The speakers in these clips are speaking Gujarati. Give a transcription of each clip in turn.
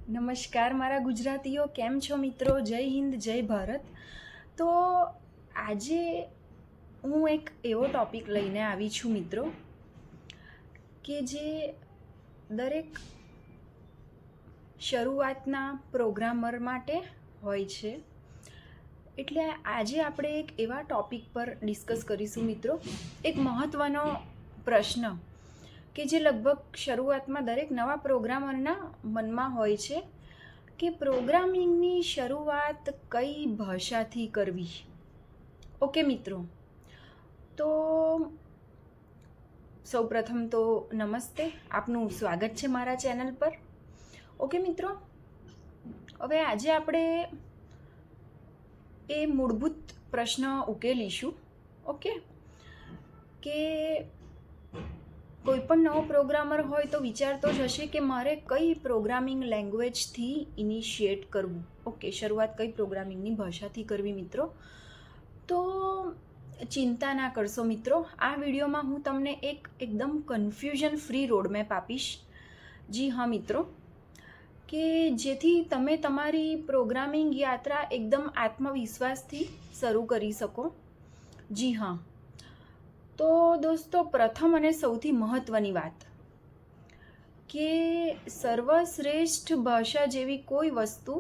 નમસ્કાર મારા ગુજરાતીઓ, કેમ છો મિત્રો? જય હિન્દ, જય ભારત. તો આજે હું એક એવો ટૉપિક લઈને આવી છું મિત્રો કે જે દરેક શરૂઆતના પ્રોગ્રામર માટે હોય છે. એટલે આજે આપણે એક એવા ટૉપિક પર ડિસ્કસ કરીશું મિત્રો, એક મહત્ત્વનો પ્રશ્ન કે જે લગભગ શરૂઆતમાં દરેક નવા પ્રોગ્રામરના મનમાં હોય છે કે પ્રોગ્રામિંગની શરૂઆત કઈ ભાષાથી કરવી. ઓકે મિત્રો, તો સૌપ્રથમ તો નમસ્તે, આપનું સ્વાગત છે મારા ચેનલ પર. ઓકે મિત્રો, હવે આજે આપણે એ મૂળભૂત પ્રશ્ન ઉકેલીશું. ઓકે, કે કોઈ પણ નવો પ્રોગ્રામર હોય તો વિચારતો જ હશે કે મારે કઈ પ્રોગ્રામિંગ લેંગ્વેજથી ઇનિશિએટ કરવું. ઓકે, શરૂઆત કઈ પ્રોગ્રામિંગની ભાષાથી કરવી મિત્રો? તો ચિંતા ના કરશો મિત્રો, આ વિડીયોમાં હું તમને એકદમ કન્ફ્યુઝન ફ્રી રોડમેપ આપીશ. જી હા મિત્રો, કે જેથી તમે તમારી પ્રોગ્રામિંગ યાત્રા એકદમ આત્મવિશ્વાસથી શરૂ કરી શકો. જી હા, તો દોસ્તો, પ્રથમ અને સૌથી મહત્ત્વની વાત કે સર્વશ્રેષ્ઠ ભાષા જેવી કોઈ વસ્તુ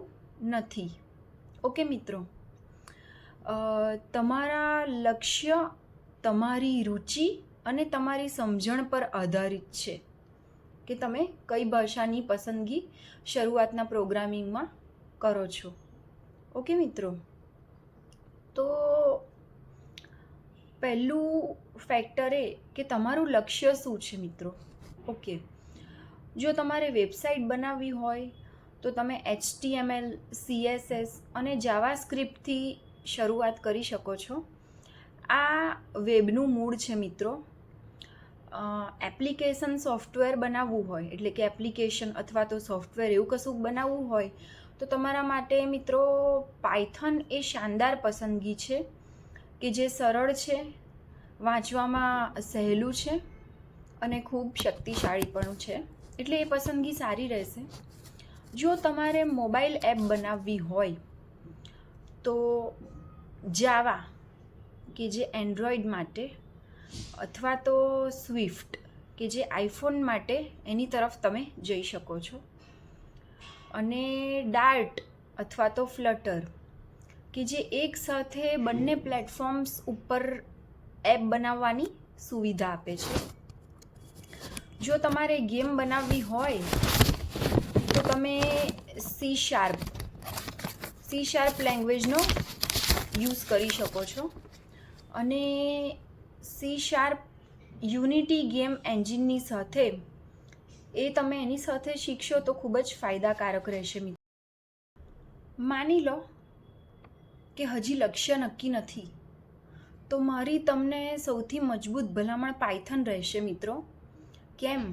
નથી. ઓકે મિત્રો, તમારા લક્ષ્ય, તમારી રુચિ અને તમારી સમજણ પર આધારિત છે કે તમે કઈ ભાષાની પસંદગી શરૂઆતના પ્રોગ્રામિંગમાં કરો છો. ઓકે મિત્રો, તો પહેલું ફેક્ટર એ કે તમારું લક્ષ્ય શું છે મિત્રો. ઓકે, જો તમારે વેબસાઇટ બનાવવી હોય તો તમે HTML, CSS અને જાવાસ્ક્રિપ્ટથી શરૂઆત કરી શકો છો. આ વેબનું મૂળ છે મિત્રો. એપ્લિકેશન સોફ્ટવેર બનાવવું હોય, એટલે કે એપ્લિકેશન અથવા તો સોફ્ટવેર એવું કશું બનાવવું હોય તો તમારા માટે મિત્રો પાયથન એ શાનદાર પસંદગી છે કે જે સરળ છે, વાંચવામાં સહેલું છે અને ખૂબ શક્તિશાળી પણ છે. એટલે એ પસંદગી સારી રહેશે. જો તમારે મોબાઈલ એપ બનાવવી હોય તો જાવા કે જે એન્ડ્રોઈડ માટે, અથવા તો સ્વિફ્ટ કે જે આઈફોન માટે, એની તરફ તમે જઈ શકો છો. અને ડાર્ટ અથવા તો ફ્લટર કે જે એક સાથે બંને પ્લેટફોર્મ્સ ઉપર એપ બનાવવાની સુવિધા આપે છે. જો તમારે ગેમ બનાવવી હોય તો તમે સી શાર્પ લેંગ્વેજનો યુઝ કરી શકો છો. અને સી શાર્પ યુનિટી ગેમ એન્જિનની સાથે તમે એની સાથે શીખશો તો ખૂબ જ ફાયદાકારક રહેશે મિત્રો. માની લો કે હજી લક્ષ્ય નક્કી નથી, તો મારી તમને સૌથી મજબૂત ભલામણ પાયથન રહેશે મિત્રો. કેમ,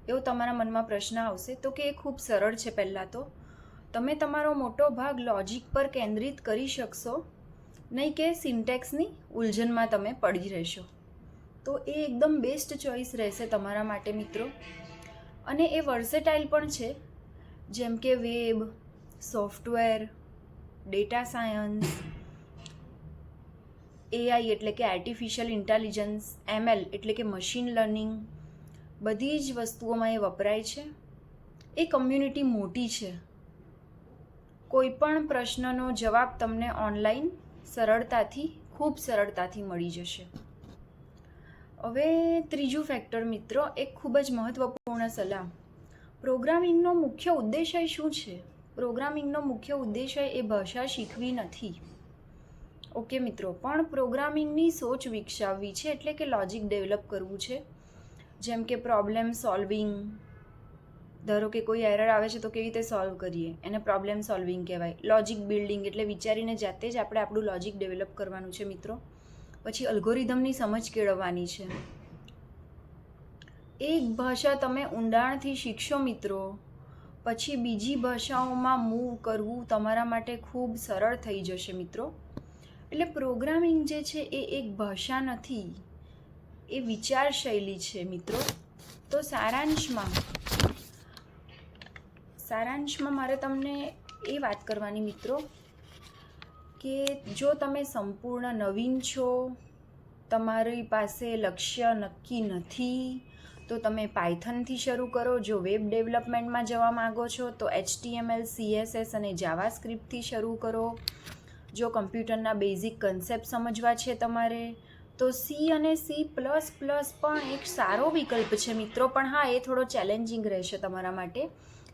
એવો તમારા મનમાં પ્રશ્ન આવશે. તો કે એ ખૂબ સરળ છે. પહેલાં તો તમે તમારો મોટો ભાગ લોજિક પર કેન્દ્રિત કરી શકશો, નહીં કે સિન્ટેક્સની ઉલઝનમાં તમે પડી રહેશો. તો એ એકદમ બેસ્ટ ચોઈસ રહેશે તમારા માટે મિત્રો. અને એ વર્સેટાઇલ પણ છે, જેમ કે web, software, data science, AI એટલે કે આર્ટિફિશિયલ ઇન્ટેલિજન્સ, ML એટલે કે મશીન લર્નિંગ, બધી જ વસ્તુઓમાં એ વપરાય છે. એ કમ્યુનિટી મોટી છે. કોઈ પણ પ્રશ્નનો જવાબ તમને ઓનલાઈન ખૂબ સરળતાથી મળી જશે. હવે ત્રીજું ફેક્ટર મિત્રો, એક ખૂબ જ મહત્ત્વપૂર્ણ સલાહ. પ્રોગ્રામિંગનો મુખ્ય ઉદ્દેશ્ય શું છે? પ્રોગ્રામિંગનો મુખ્ય ઉદ્દેશ્ય એ ભાષા શીખવી નથી. ઓકે મિત્રો, પણ પ્રોગ્રામિંગની સોચ વિકસાવવી છે, એટલે કે લોજિક ડેવલપ કરવું છે. જેમ કે પ્રોબ્લેમ સોલ્વિંગ. ધારો કે કોઈ એરર આવે છે તો કેવી રીતે સોલ્વ કરીએ, એને પ્રોબ્લેમ સોલ્વિંગ કહેવાય. લોજિક બિલ્ડિંગ એટલે વિચારીને જાતે જ આપણે આપણું લોજિક ડેવલપ કરવાનું છે મિત્રો. પછી અલ્ગોરિધમની સમજ કેળવવાની છે. એક ભાષા તમે ઊંડાણથી શીખશો મિત્રો, પછી બીજી ભાષાઓમાં મૂવ કરવું તમારા માટે ખૂબ સરળ થઈ જશે મિત્રો. એટલે પ્રોગ્રામિંગ જે છે એ એક ભાષા નથી, એ વિચારશૈલી છે મિત્રો. તો સારાંશમાં સારાંશમાં મારે તમને એ વાત કરવાની મિત્રો કે જો તમે સંપૂર્ણ નવીન છો, તમારી પાસે લક્ષ્ય નક્કી નથી, તો તમે પાયથનથી શરૂ કરો. જો વેબ ડેવલપમેન્ટમાં જવા માગો છો તો HTML, CSS અને જાવાસ્ક્રિપ્ટથી શરૂ કરો. જો કમ્પ્યુટરના બેઝિક કન્સેપ્ટ સમજવા છે તમારે તો C અને C++ પણ એક સારો વિકલ્પ છે મિત્રો. પણ હા, એ થોડો ચેલેન્જિંગ રહેશે તમારા માટે.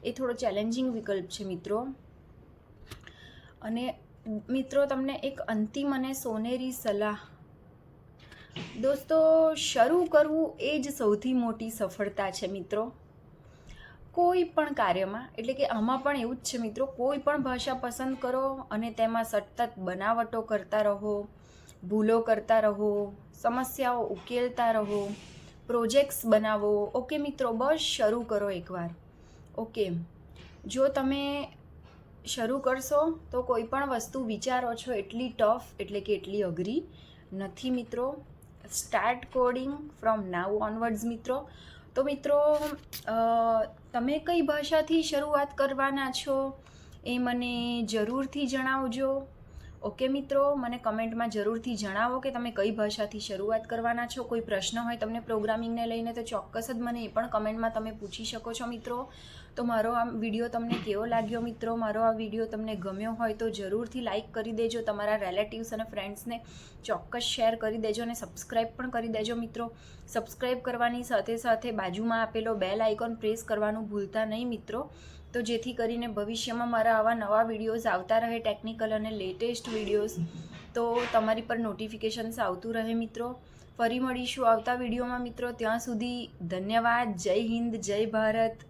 એ થોડો ચેલેન્જિંગ વિકલ્પ છે મિત્રો. અને મિત્રો તમને એક અંતિમ અને સોનેરી સલાહ, દોસ્તો, શરૂ કરવું એ જ સૌથી મોટી સફળતા છે મિત્રો. કોઈ પણ કાર્યમાં, એટલે કે આમાં પણ એવું જ છે મિત્રો, કોઈ પણ ભાષા પસંદ કરો અને તેમાં સતત બનાવટો કરતા રહો, ભૂલો કરતા રહો, સમસ્યાઓ ઉકેલતા રહો, પ્રોજેક્ટ્સ બનાવો. ઓકે મિત્રો, બસ શરૂ કરો એકવાર. ઓકે, જો તમે શરૂ કરશો તો કોઈ પણ વસ્તુ વિચારો છો એટલી ટફ, એટલે કે એટલી અઘરી નથી મિત્રો. Start coding from now onwards મિત્રો. તો મિત્રો, તમે કઈ ભાષાથી શરૂઆત કરવાના છો એ મને જરૂરથી જણાવજો. ઓકે મિત્રો, મને કમેન્ટમાં જરૂરથી જણાવો કે તમે કઈ ભાષાથી શરૂઆત કરવાના છો. કોઈ પ્રશ્ન હોય તમને પ્રોગ્રામિંગને લઈને તો ચોક્કસ જ મને એ પણ કમેન્ટમાં તમે પૂછી શકો છો મિત્રો. તો મારો આ વિડીયો તમને કેવો લાગ્યો મિત્રો? મારો આ વિડીયો તમને ગમ્યો હોય તો જરૂરથી લાઇક કરી દેજો. તમારા રિલેટિવ્સ અને ફ્રેન્ડ્સને ચોક્કસ શેર કરી દેજો અને સબસ્ક્રાઈબ પણ કરી દેજો મિત્રો. સબસ્ક્રાઈબ કરવાની સાથે સાથે બાજુમાં આપેલો બેલ આઇકોન પ્રેસ કરવાનું ભૂલતા નહીં મિત્રો. તો જેથી કરીને ભવિષ્યમાં મારા આવા નવા વિડીયોઝ આવતા રહે, ટેકનિકલ અને લેટેસ્ટ વિડીયોઝ, તો તમારી પર નોટિફિકેશન્સ આવતું રહે મિત્રો. ફરી મળીશું આવતા વિડીયોમાં મિત્રો. ત્યાં સુધી ધન્યવાદ. જય હિન્દ, જય ભારત.